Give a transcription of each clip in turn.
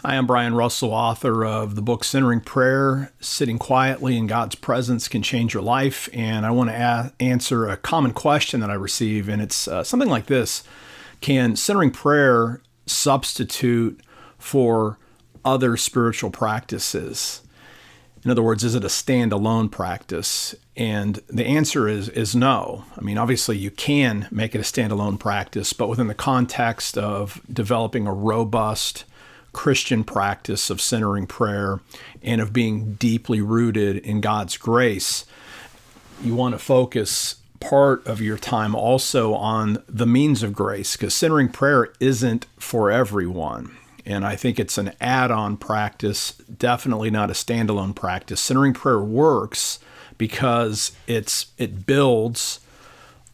Hi, I'm Brian Russell, author of the book Centering Prayer. Sitting quietly in God's presence can change your life. And I want to answer a common question that I receive, and it's something like this. Can centering prayer substitute for other spiritual practices? In other words, is it a standalone practice? And the answer is no. I mean, obviously you can make it a standalone practice, but within the context of developing a robust Christian practice of centering prayer and of being deeply rooted in God's grace, you want to focus part of your time also on the means of grace, because centering prayer isn't for everyone. And I think it's an add-on practice, definitely not a standalone practice. Centering prayer works because it builds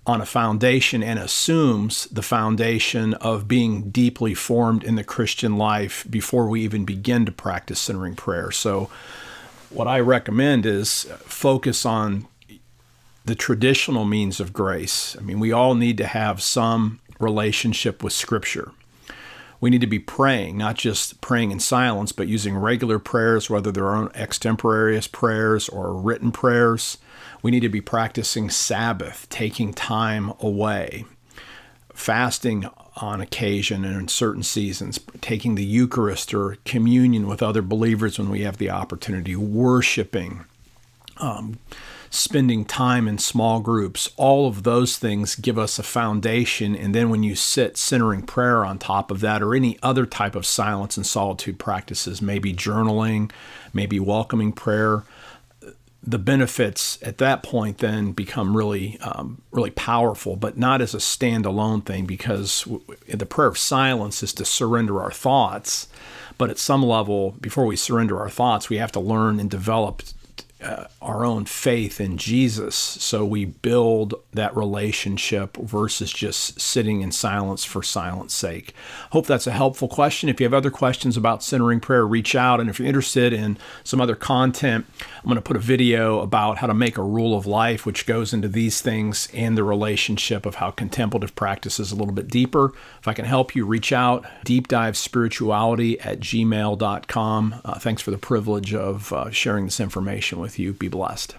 on a foundation and assumes the foundation of being deeply formed in the Christian life before we even begin to practice centering prayer. So what I recommend is focus on the traditional means of grace. I mean, we all need to have some relationship with Scripture. We need to be praying, not just praying in silence, but using regular prayers, whether they're own extemporaneous prayers or written prayers. We need to be practicing Sabbath, taking time away, fasting on occasion and in certain seasons, taking the Eucharist or communion with other believers when we have the opportunity, worshiping, spending time in small groups. All of those things give us a foundation. And then when you sit centering prayer on top of that, or any other type of silence and solitude practices, maybe journaling, maybe welcoming prayer, the benefits at that point then become really powerful, but not as a standalone thing, because the prayer of silence is to surrender our thoughts. But at some level, before we surrender our thoughts, we have to learn and develop our own faith in Jesus. So we build that relationship versus just sitting in silence for silence sake. Hope that's a helpful question. If you have other questions about centering prayer, reach out. And if you're interested in some other content, I'm going to put a video about how to make a rule of life, which goes into these things and the relationship of how contemplative practice is a little bit deeper. If I can help you, reach out. deepdivespirituality@gmail.com. Thanks for the privilege of sharing this information with you. Be blessed.